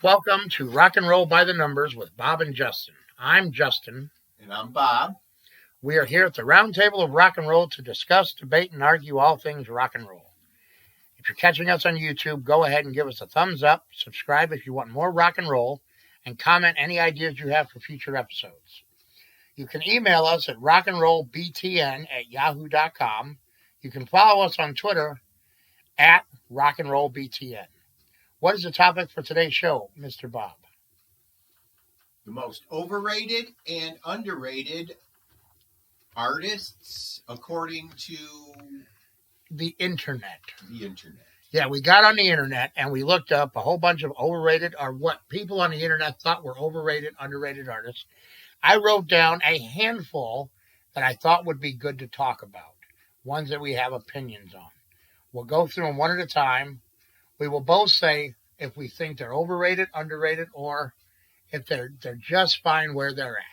Welcome to Rock and Roll by the Numbers with Bob and Justin. I'm Justin. And I'm Bob. We are here at the round table of rock and roll to discuss, debate, and argue all things rock and roll. If you're catching us on YouTube, go ahead and give us a thumbs up, subscribe if you want more rock and roll, and comment any ideas you have for future episodes. You can email us at rockandrollbtn@yahoo.com. You can follow us on Twitter at rockandrollbtn. What is the topic for today's show, Mr. Bob? The most overrated and underrated artists according to The internet. the internet. Yeah, we got on the internet and we looked up a whole bunch of overrated or what people on the internet thought were overrated, underrated artists. I wrote down a handful that I thought would be good to talk about, ones that we have opinions on. We'll go through them one at a time. We will both say if we think they're overrated, underrated, or if they're just fine where they're at.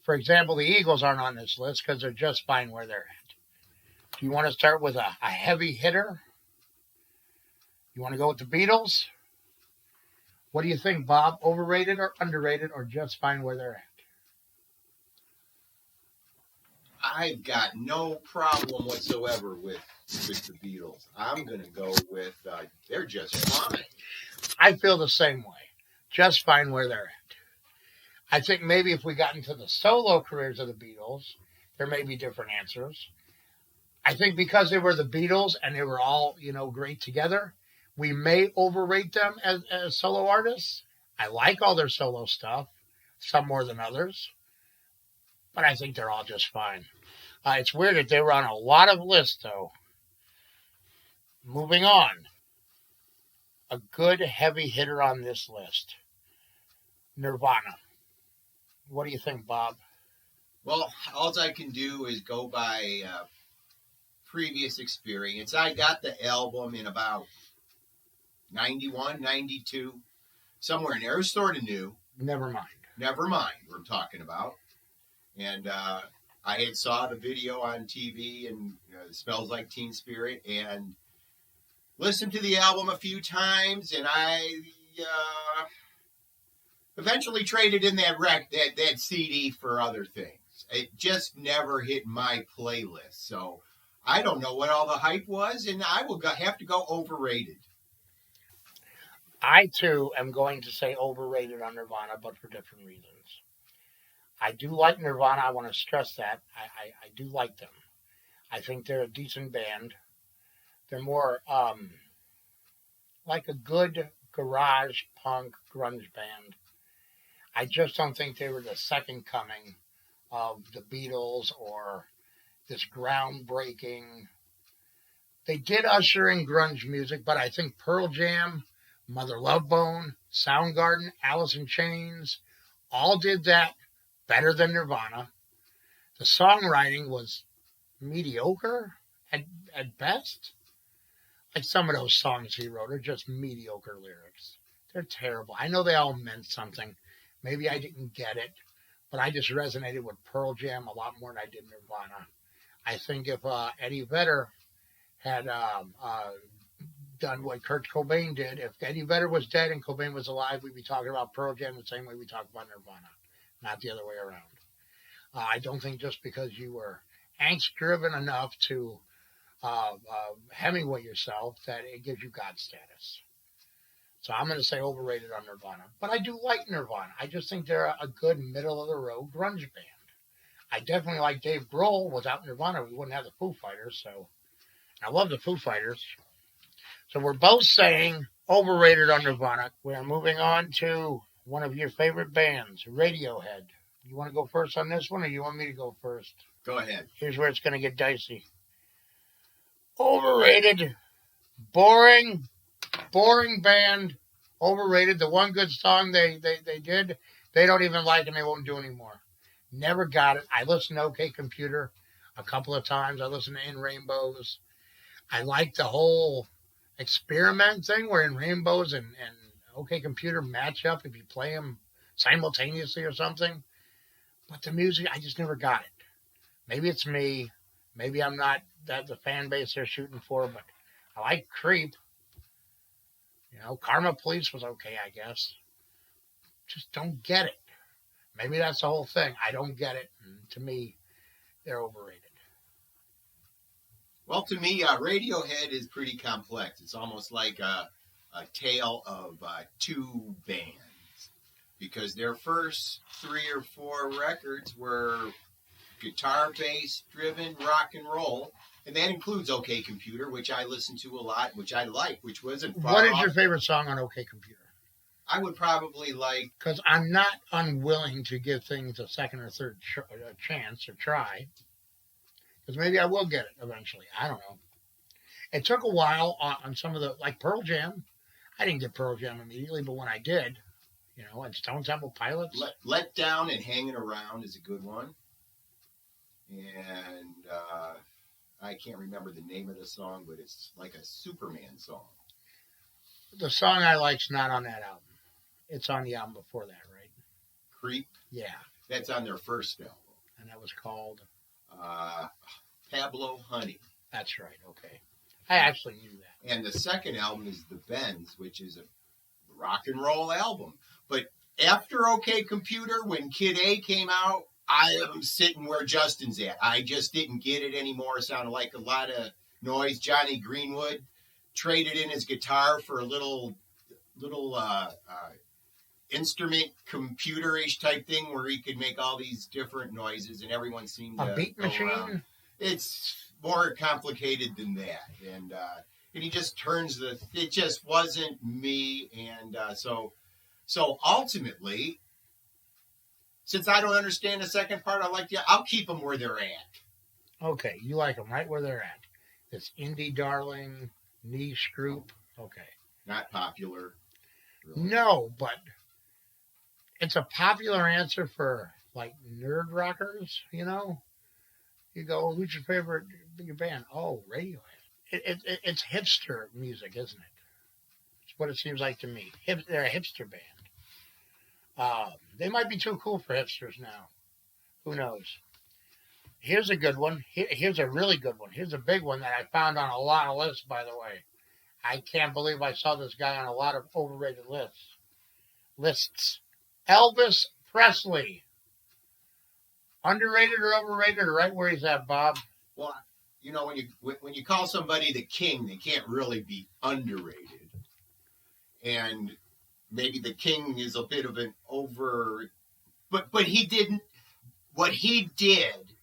For example, the Eagles aren't on this list because they're just fine where they're at. Do you want to start with a heavy hitter? You want to go with the Beatles? What do you think, Bob? Overrated or underrated or just fine where they're at? I've got no problem whatsoever with the Beatles. I'm going to go with they're just fine. I feel the same way. Just fine where they're at. I think maybe if we got into the solo careers of the Beatles, there may be different answers. I think because they were the Beatles and they were all, great together, we may overrate them as solo artists. I like all their solo stuff, some more than others, but I think they're all just fine. It's weird that they were on a lot of lists, though. Moving on. A good heavy hitter on this list. Nirvana. What do you think, Bob? Well, all I can do is go by previous experience. I got the album in about 91, 92, somewhere in there. It was sort of new. Never mind we're talking about. And I had saw the video on TV and it Smells Like Teen Spirit and listened to the album a few times, and I eventually traded in that CD for other things. It just never hit my playlist. So I don't know what all the hype was, and I will have to go overrated. I, too, am going to say overrated on Nirvana, but for different reasons. I do like Nirvana. I want to stress that. I do like them. I think they're a decent band. They're more like a good garage punk grunge band. I just don't think they were the second coming of the Beatles or this groundbreaking. They did usher in grunge music, but I think Pearl Jam, Mother Love Bone, Soundgarden, Alice in Chains all did that better than Nirvana. The songwriting was mediocre at best. Like some of those songs he wrote are just mediocre lyrics. They're terrible. I know they all meant something. Maybe I didn't get it, but I just resonated with Pearl Jam a lot more than I did Nirvana. I think if Eddie Vedder had done what Kurt Cobain did, if Eddie Vedder was dead and Cobain was alive, we'd be talking about Pearl Jam the same way we talk about Nirvana, not the other way around. I don't think just because you were angst-driven enough to Hemingway yourself that it gives you God status. So I'm going to say overrated on Nirvana. But I do like Nirvana. I just think they're a good middle-of-the-road grunge band. I definitely like Dave Grohl. Without Nirvana, we wouldn't have the Foo Fighters. So I love the Foo Fighters. So we're both saying overrated on Nirvana. We are moving on to one of your favorite bands, Radiohead. You want to go first on this one, or you want me to go first? Go ahead. Here's where it's going to get dicey. Overrated, boring band. Overrated. The one good song they did, they don't even like and they won't do anymore. Never got it. I listened to OK Computer a couple of times. I listened to In Rainbows. I like the whole experiment thing where In Rainbows and OK Computer match up if you play them simultaneously or something. But the music, I just never got it. Maybe it's me. Maybe I'm not the fan base they're shooting for, but I like Creep. Karma Police was okay, I guess. just don't get it. Maybe that's the whole thing. I don't get it. And to me, they're overrated. Well, to me, Radiohead is pretty complex. It's almost like a tale of two bands, because their first 3 or 4 records were guitar bass driven rock and roll, and that includes OK Computer, which I listen to a lot, which I like, which wasn't far What is off. your favorite song on OK Computer? I would probably like, Because I'm not unwilling to give things a second or third chance or try. Because maybe I will get it eventually. I don't know. It took a while on some of the, like Pearl Jam. I didn't get Pearl Jam immediately, but when I did, and Stone Temple Pilots. Let Down and Hanging Around is a good one. And I can't remember the name of the song, but it's like a Superman song. The song I like's not on that album. It's on the album before that, right? Creep. Yeah. That's on their first album. And that was called? Pablo Honey. That's right. Okay. I actually knew that. And the second album is The Bends, which is a rock and roll album. But after OK Computer, when Kid A came out, I am sitting where Justin's at. I just didn't get it anymore. It sounded like a lot of noise. Johnny Greenwood traded in his guitar for a little instrument computerish type thing where he could make all these different noises, and everyone seemed to A beat machine? around. It's more complicated than that, and he just turns it just wasn't me, and so ultimately, since I don't understand the second part, I'll keep them where they're at. Okay, you like them right where they're at. This indie darling niche group. Okay. Not popular. Really. No, but it's a popular answer for like nerd rockers, You go, who's your favorite band? Oh, Radiohead. It's hipster music, isn't it? It's what it seems like to me. They're a hipster band. They might be too cool for hipsters now. Who knows? Here's a good one. Here's a really good one. Here's a big one that I found on a lot of lists, by the way. I can't believe I saw this guy on a lot of overrated lists. Elvis Presley. Underrated or overrated, or right where he's at, Bob? Well, when you call somebody the king, they can't really be underrated. And maybe the king is a bit of an over, but he didn't. What he did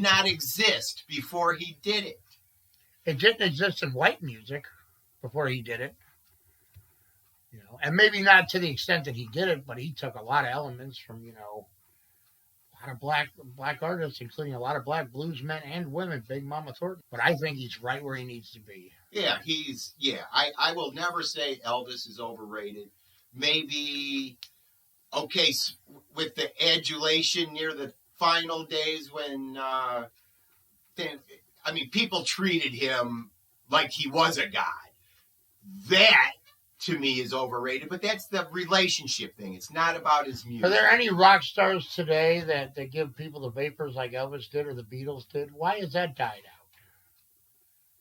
not exist before he did it. It didn't exist in white music before he did it. And maybe not to the extent that he did it, but he took a lot of elements from, a lot of black artists, including a lot of black blues men and women, Big Mama Thornton. But I think he's right where he needs to be. Yeah, I will never say Elvis is overrated. Maybe, okay, with the adulation near the final days when, people treated him like he was a god. That, to me, is overrated, but that's the relationship thing. It's not about his music. Are there any rock stars today that give people the vapors like Elvis did or the Beatles did? Why has that died out?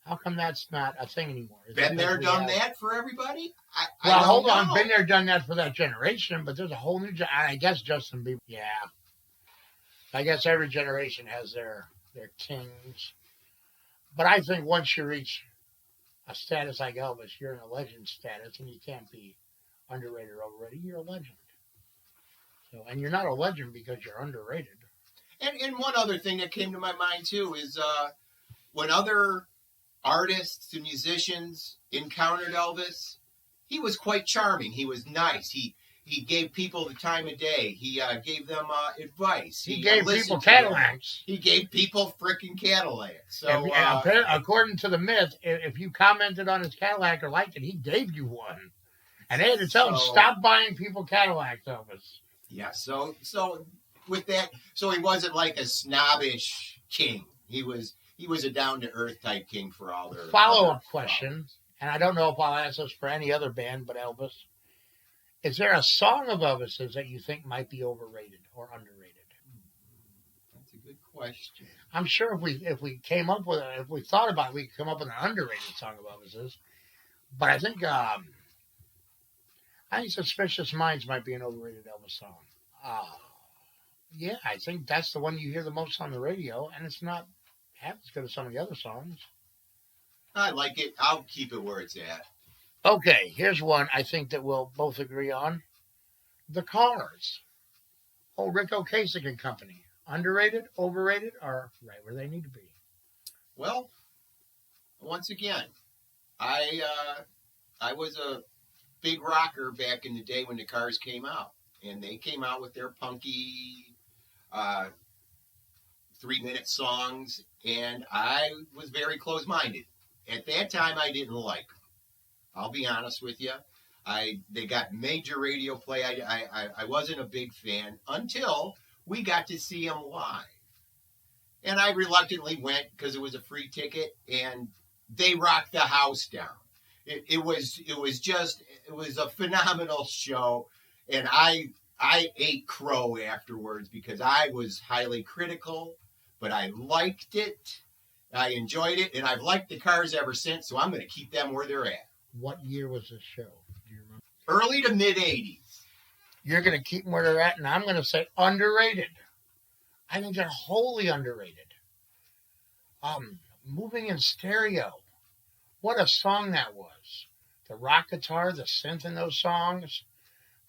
How come that's not a thing anymore? Been there, done that for everybody? Well, hold on. Been there, done that for that generation, but there's a whole new I guess Justin Bieber. Yeah. I guess every generation has their kings. But I think once you reach a status like Elvis, you're in a legend status, and you can't be underrated or overrated. You're a legend. And you're not a legend because you're underrated. And one other thing that came to my mind, too, is when other artists and musicians encountered Elvis, he was quite charming. He was nice. He gave people the time of day. He gave them advice. He gave people Cadillacs. He gave people freaking Cadillacs. So, according to the myth, if you commented on his Cadillac or liked it, he gave you one. And they had to tell him, stop buying people Cadillacs, Elvis. Yeah, so with that, so he wasn't like a snobbish king. He was a down-to-earth type king for all their follow-up question, and I don't know if I'll ask this for any other band but Elvis. Is there a song of Elvis's that you think might be overrated or underrated? That's a good question. I'm sure if we came up with if we thought about it, we could come up with an underrated song of Elvis's. But I think I think Suspicious Minds might be an overrated Elvis song. Uh, yeah, I think that's the one you hear the most on the radio, and it's not half as good as some of the other songs. I like it. I'll keep it where it's at. Okay, here's one I think that we'll both agree on. The Cars. Oh, Rick Ocasek and Company. Underrated, overrated, or right where they need to be? Well, once again, I was a big rocker back in the day when the Cars came out, and they came out with their punky 3-minute songs, and I was very close-minded. At that time, I didn't like them. I'll be honest with you. They got major radio play. I wasn't a big fan until we got to see them live. And I reluctantly went because it was a free ticket, and they rocked the house down. It was a phenomenal show, and I ate crow afterwards because I was highly critical, but I liked it. I enjoyed it, and I've liked the Cars ever since, so I'm going to keep them where they're at. What year was this show? Do you remember? Early to mid-'80s. You're going to keep them where they're at, and I'm going to say underrated. I think they're wholly underrated. Moving in Stereo. What a song that was. The rock guitar, the synth in those songs,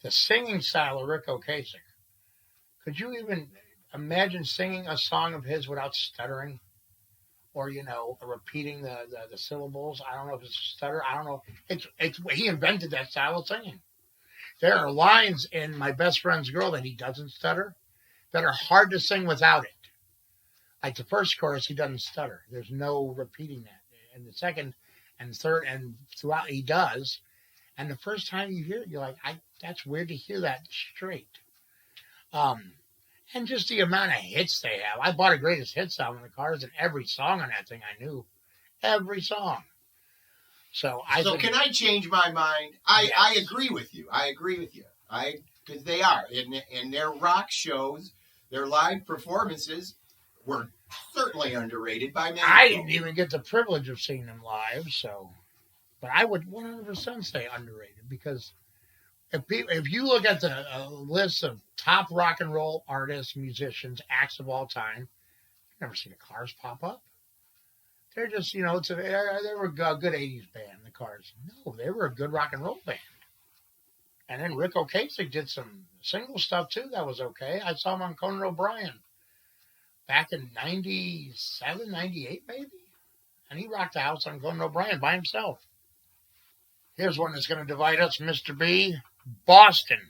the singing style of Rick Ocasek. Could you even imagine singing a song of his without stuttering? Or, repeating the syllables? I don't know if it's a stutter. I don't know. He invented that style of singing. There are lines in My Best Friend's Girl that he doesn't stutter that are hard to sing without it. Like the first chorus, he doesn't stutter. There's no repeating that. And the second and third and throughout, he does. And the first time you hear it, you're like, that's weird to hear that straight. And just the amount of hits they have. I bought a greatest hits album in the Cars, and every song on that thing I knew. Every song. So can I change my mind? Yes. I agree with you. Because they are. And their rock shows, their live performances were certainly underrated by many I people. didn't even get the privilege of seeing them live, but I would 100% say underrated, because if you look at the list of top rock and roll artists, musicians, acts of all time, you've never seen the Cars pop up. They're just, they were a good 80s band, the Cars. No, they were a good rock and roll band. And then Rick Ocasek did some single stuff too that was okay. I saw him on Conan O'Brien back in 97, 98 maybe. And he rocked the house on Conan O'Brien by himself. Here's one that's going to divide us, Mr. B. Boston.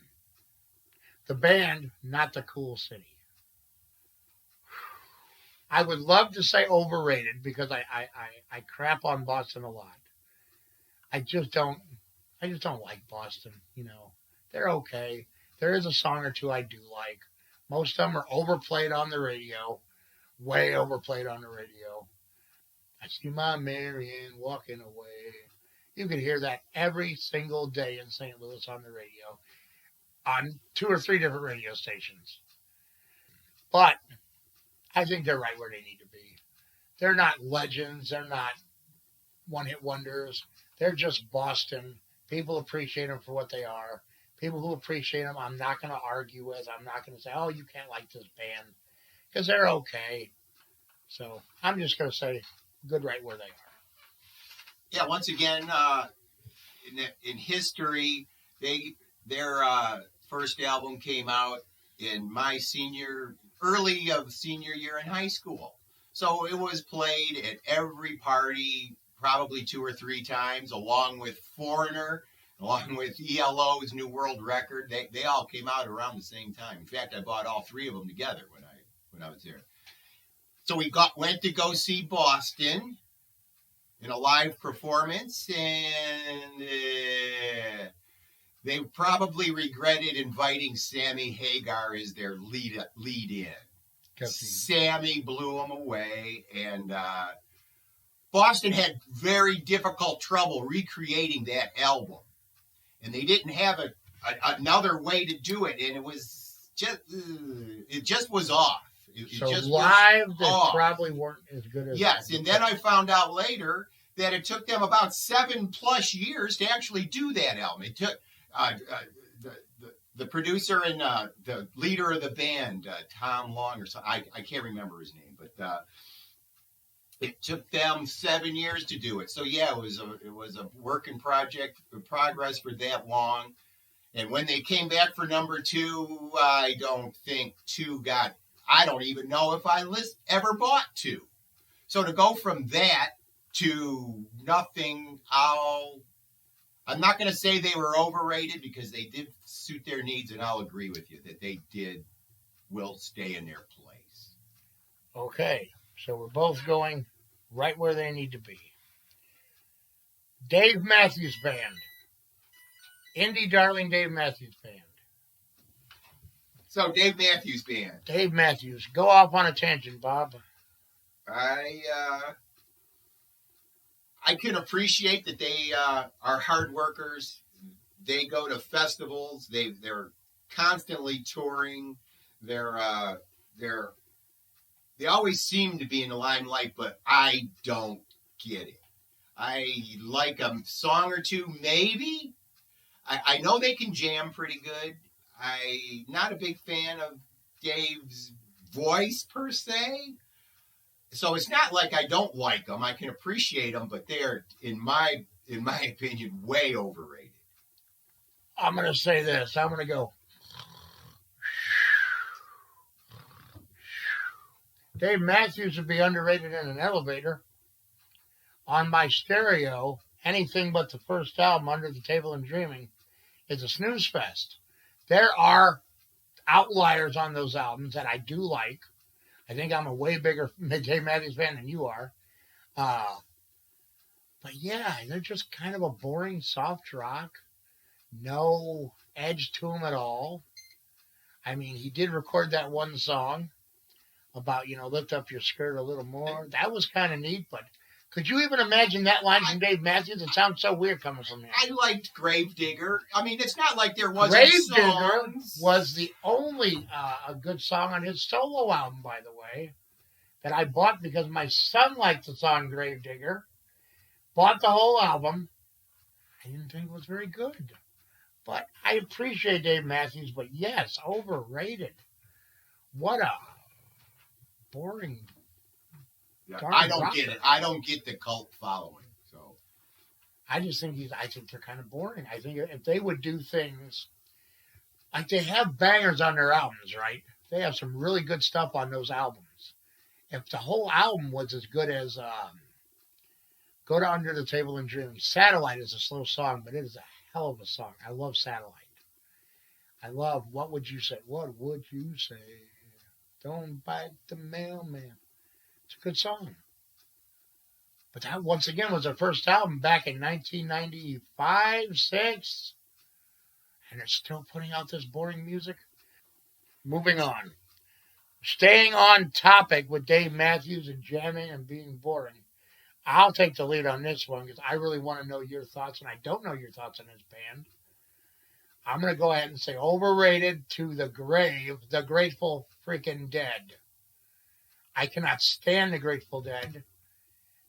The band, not the cool city. I would love to say overrated because I crap on Boston a lot. I just don't like Boston, They're okay. There is a song or two I do like. Most of them are overplayed on the radio. Way overplayed on the radio. I see my Marion walking away. You could hear that every single day in St. Louis on the radio, on 2 or 3 different radio stations. But I think they're right where they need to be. They're not legends. They're not one-hit wonders. They're just Boston. People appreciate them for what they are. People who appreciate them, I'm not going to argue with. I'm not going to say, oh, you can't like this band, because they're okay. So I'm just going to say good right where they are. Yeah, once again, in history, their first album came out in my early of senior year in high school. So it was played at every party probably 2 or 3 times, along with Foreigner, along with ELO's New World Record. They all came out around the same time. In fact, I bought all 3 of them together when I was there. So we went to go see Boston in a live performance, and they probably regretted inviting Sammy Hagar as their lead in. Sammy blew them away, and Boston had very difficult trouble recreating that album, and they didn't have another way to do it, and it just was off. So live, they probably weren't as good as... Yes, and then I found out later that it took them about 7+ years to actually do that album. The producer and the leader of the band, Tom Long, or something. I can't remember his name, but it took them 7 years to do it. So yeah, it was a working progress for that long. And when they came back for number 2, I don't think 2 got. I don't even know if I ever bought 2. So to go from that to nothing, I'm not going to say they were overrated because they did suit their needs, and I'll agree with you that they will stay in their place. Okay, so we're both going right where they need to be. Dave Matthews Band. Indie Darling Dave Matthews Band. So Dave Matthews Band. Dave Matthews. Go off on a tangent, Bob. I can appreciate that they are hard workers. They go to festivals. They're constantly touring. They always seem to be in the limelight, but I don't get it. I like a song or two, maybe. I know they can jam pretty good. I'm not a big fan of Dave's voice per se. So it's not like I don't like them. I can appreciate them, but they're, in my opinion, way overrated. I'm going to say this. I'm going to go. Dave Matthews would be underrated in an elevator. On my stereo, anything but the first album, Under the Table and Dreaming, is a snooze fest. There are outliers on those albums that I do like. I think I'm a way bigger Dave Matthews fan than you are. But yeah, they're just kind of a boring soft rock. No edge to them at all. I mean, he did record that one song about, lift up your skirt a little more. That was kind of neat, but could you even imagine that line from Dave Matthews? It sounds so weird coming from him. I liked Gravedigger. I mean, it's not like there wasn't Gravedigger songs. was the only a good song on his solo album, by the way, that I bought because my son liked the song Gravedigger. Bought the whole album. I didn't think it was very good. But I appreciate Dave Matthews, but yes, overrated. What a boring. Yeah, I don't get it. I don't get the cult following. So I just think I think they're kind of boring. I think if they would do things like they have bangers on their albums, right? They have some really good stuff on those albums. If the whole album was as good as Go to Under the Table and Dreaming. Satellite is a slow song, but it is a hell of a song. I love Satellite. I love What Would You Say? What would you say? Don't bite the mailman. It's a good song. But that, once again, was their first album back in 1995, 6. And they're still putting out this boring music. Moving on. Staying on topic with Dave Matthews and jamming and being boring. I'll take the lead on this one because I really want to know your thoughts, and I don't know your thoughts on this band. I'm going to go ahead and say overrated to the grave, the Grateful freaking Dead. I cannot stand the Grateful Dead.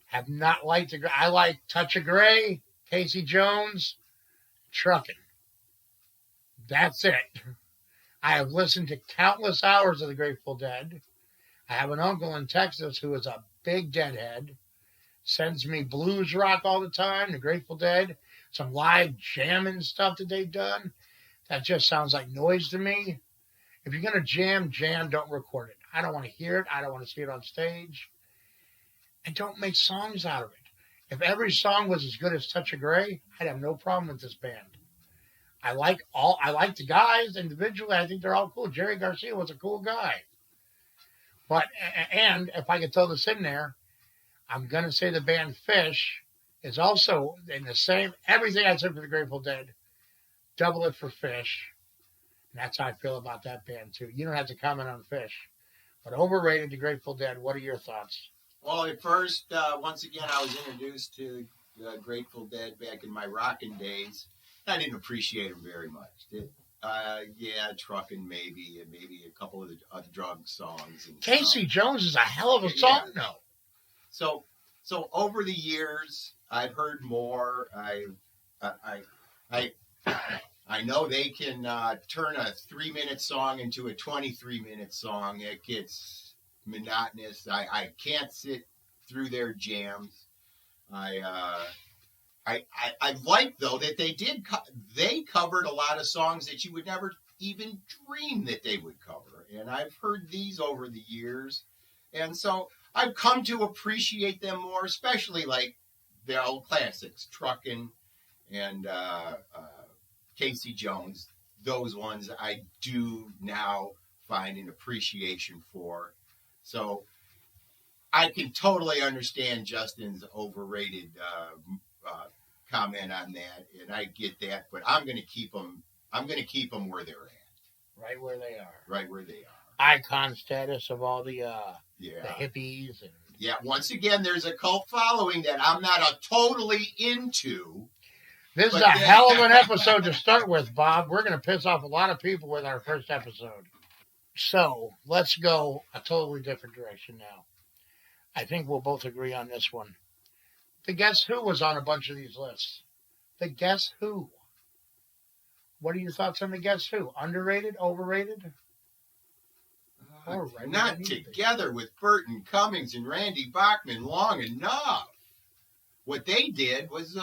Have not liked I like Touch of Grey, Casey Jones, Truckin'. That's it. I have listened to countless hours of the Grateful Dead. I have an uncle in Texas who is a big Deadhead. Sends me blues rock all the time, the Grateful Dead, some live jamming stuff that they've done. That just sounds like noise to me. If you're going to jam, don't record it. I don't want to hear it. I don't want to see it on stage. And don't make songs out of it. If every song was as good as Touch of Grey, I'd have no problem with this band. I like the guys individually. I think they're all cool. Jerry Garcia was a cool guy. But, and if I could throw this in there, I'm going to say the band Fish is also in the same, everything I said for the Grateful Dead, double it for Fish. And that's how I feel about that band, too. You don't have to comment on Fish. But overrated, the Grateful Dead. What are your thoughts? Well, at first, once again, I was introduced to the Grateful Dead back in my rockin' days. I didn't appreciate them very much. Truckin' maybe, and maybe a couple of the drug songs. And Casey Jones is a hell of a song, though. So over the years, I've heard more. I I know they can turn a 3-minute song into a 23-minute song. It gets monotonous. I can't sit through their jams. I like though that they covered a lot of songs that you would never even dream that they would cover, and I've heard these over the years, and so I've come to appreciate them more, especially like the old classics, Truckin' and Casey Jones. Those ones I do now find an appreciation for. So I can totally understand Justin's overrated comment on that, and I get that. But I'm going to keep them. I'm going to keep them where they're at. Right where they are. Right where they are. Icon status of all the Yeah. the hippies and Yeah. Once again, there's a cult following that I'm not totally into. this is But a then- hell of an episode to start with, Bob. We're going to piss off a lot of people with our first episode. So let's go a totally different direction now. I think we'll both agree on this one. The Guess Who was on a bunch of these lists. The Guess Who. What are your thoughts on the Guess Who? Underrated? Overrated? Or right Not underneath it? together with Burton Cummings and Randy Bachman long enough. What they did was,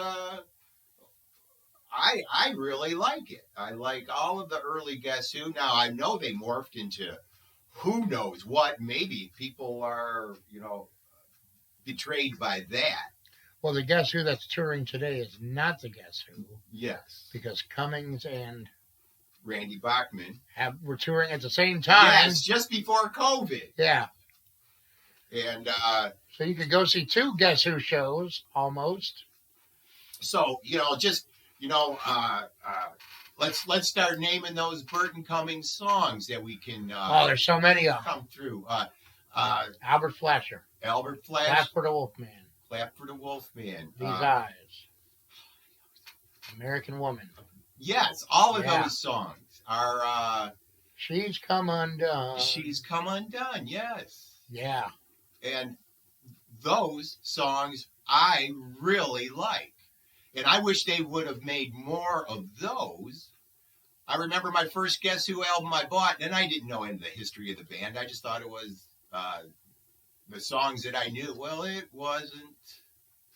I really like it. I like all of the early Guess Who. Now I know they morphed into who knows what. Maybe people are, betrayed by that. Well, the Guess Who that's touring today is not the Guess Who Yes, because Cummings and Randy Bachman. were touring at the same time. Yes, just before COVID, Yeah. and So you could go see two Guess Who shows almost. so let's start naming those Burton Cummings songs that we can There's so many of them. come through. Albert Flasher, Albert Flash, Clap for the Wolfman, Clap for the Wolfman. These Eyes, American Woman, Yes, all of Yeah. those songs are She's Come Undone. She's Come Undone, yes. Yeah. And those songs I really like. And I wish they would have made more of those. I remember my first Guess Who album I bought, and I didn't know any of the history of the band. I just thought it was the songs that I knew. Well, it wasn't.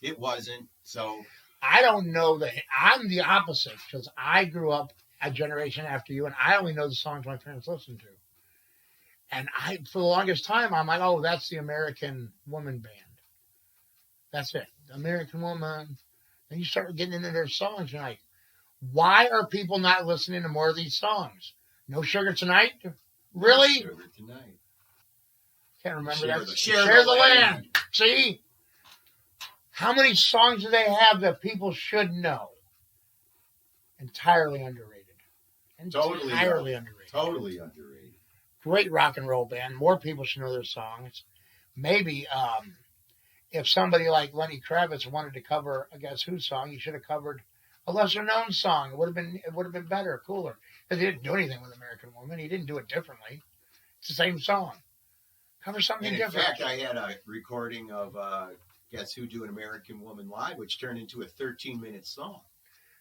It wasn't. So, I don't know that. I'm the opposite because I grew up a generation after you, and I only know the songs my parents listened to. And for the longest time, I'm like, oh, that's the American Woman band. That's it. American Woman. And you start getting into their songs, and you're like, why are people not listening to more of these songs? No Sugar Tonight? Really? Sugar Tonight. Can't remember Share that. the- Share the land. See? How many songs do they have that people should know? Entirely underrated. Totally Entirely underrated. Totally underrated. Great rock and roll band. More people should know their songs. Maybe if somebody like Lenny Kravitz wanted to cover a Guess Who song, he should have covered a lesser known song. It would have been better, cooler. Because he didn't do anything with American Woman. He didn't do it differently. It's the same song. Cover something And in different. fact, I had a recording of Guess Who doing American Woman Live, which turned into a 13-minute song.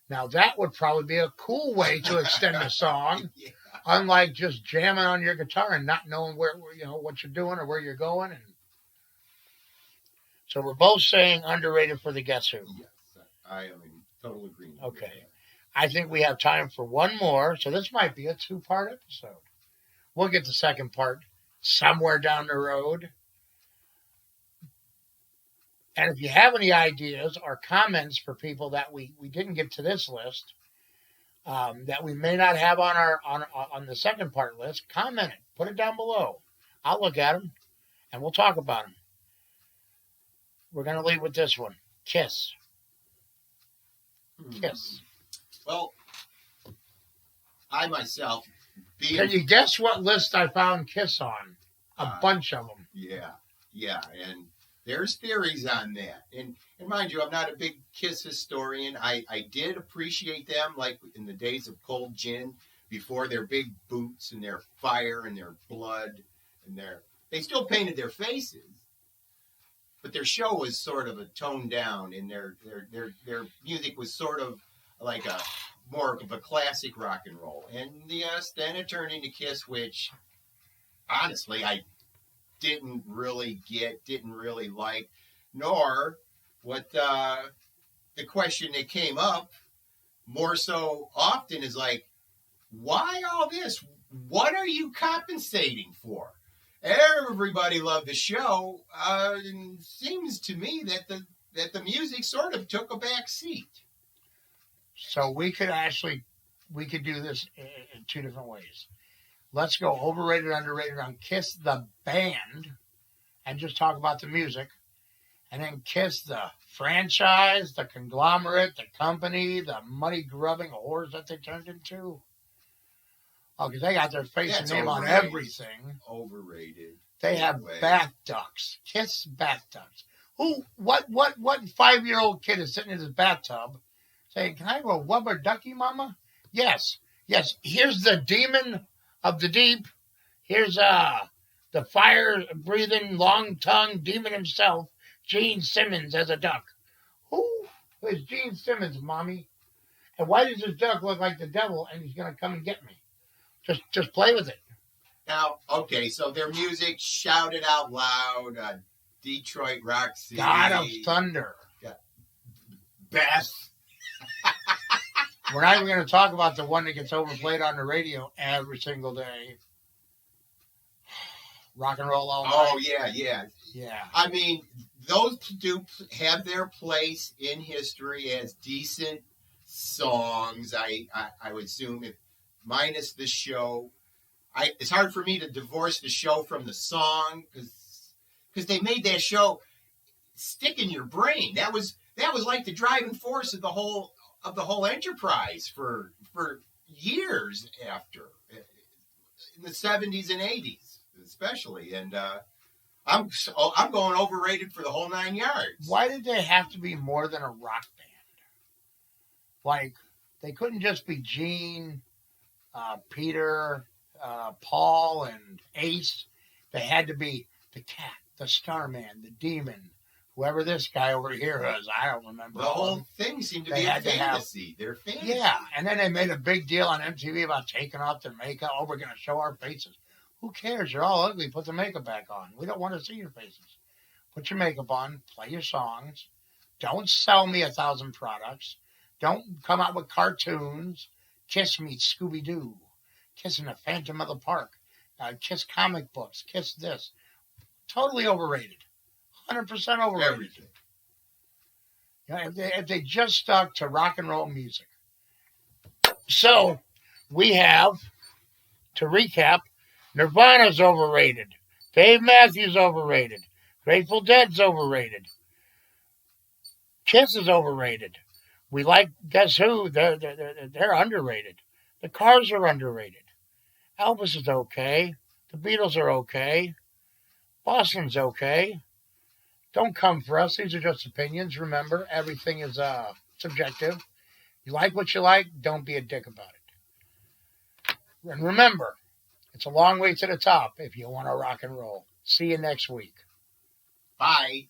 Now that would probably be a cool way to extend a song, Yeah. unlike just jamming on your guitar and not knowing where what you're doing or where you're going. And so we're both saying underrated for the Guess Who. Yes, I am in total agreement. with Okay. that. I think we have time for one more, so this might be a 2-part episode. We'll get the second part somewhere down the road. And if you have any ideas or comments for people that we didn't get to this list, that we may not have on our on the second part list, comment it. Put it down below. I'll look at them, and we'll talk about them. We're going to leave with this one. Kiss. Kiss. Well, I myself, Can you guess what list I found Kiss on? A bunch of them. yeah, and there's theories on that. And mind you, I'm not a big Kiss historian. I did appreciate them, like in the days of Cold Gin, before their big boots and their fire and their blood and they still painted their faces, but their show was sort of a toned down, and their music was sort of like a more of a classic rock and roll. And yes, then it turned into Kiss, which honestly I didn't really like, nor what the question that came up more so often is like, why all this? What are you compensating for? Everybody loved the show. And seems to me that the music sort of took a back seat. So we could do this in two different ways. Let's go overrated, underrated on Kiss the band and just talk about the music. And then Kiss the franchise, the conglomerate, the company, the money-grubbing whores that they turned into. Oh, because they got their face and name on everything. Overrated. They have bath ducks. Kiss bath ducks. What 5-year-old kid is sitting in his bathtub saying, "Can I have a rubber ducky, mama?" Yes. Here's the demon of the deep. Here's the fire-breathing, long-tongued demon himself, Gene Simmons, as a duck. Who is Gene Simmons, mommy? And why does this duck look like the devil and he's going to come and get me? Just play with it. Now, okay, so their music shouted out loud, Detroit Rock City. God of Thunder. Yeah. Beth. We're not even going to talk about the one that gets overplayed on the radio every single day. Rock and Roll All Night. Oh, yeah. Yeah. I mean, those do have their place in history as decent songs. I would assume, if minus the show. It's hard for me to divorce the show from the song because they made that show stick in your brain. That was like the driving force of the whole enterprise for years after, in the 70s and 80s especially. And I'm going overrated for the whole 9 yards. Why did they have to be more than a rock band? Like, they couldn't just be Gene, Peter, Paul, and Ace. They had to be the Cat, the Starman, the Demon, whoever this guy over here is. I don't remember. The whole thing seemed to be a fantasy. Their fantasy. Yeah, and then they made a big deal on MTV about taking off their makeup. Oh, we're going to show our faces. Who cares? You're all ugly. Put the makeup back on. We don't want to see your faces. Put your makeup on. Play your songs. Don't sell me 1,000 products. Don't come out with cartoons. Kiss meets Scooby-Doo. Kiss in the Phantom of the Park. Kiss comic books. Kiss this. Totally overrated. 100% overrated. Everything. Yeah, if they just stuck to rock and roll music. So, we have, to recap, Nirvana's overrated. Dave Matthews overrated. Grateful Dead's overrated. Kiss is overrated. We like, guess who? They're underrated. The Cars are underrated. Elvis is okay. The Beatles are okay. Boston's okay. Don't come for us. These are just opinions. Remember, everything is subjective. You like what you like. Don't be a dick about it. And remember, it's a long way to the top if you want to rock and roll. See you next week. Bye.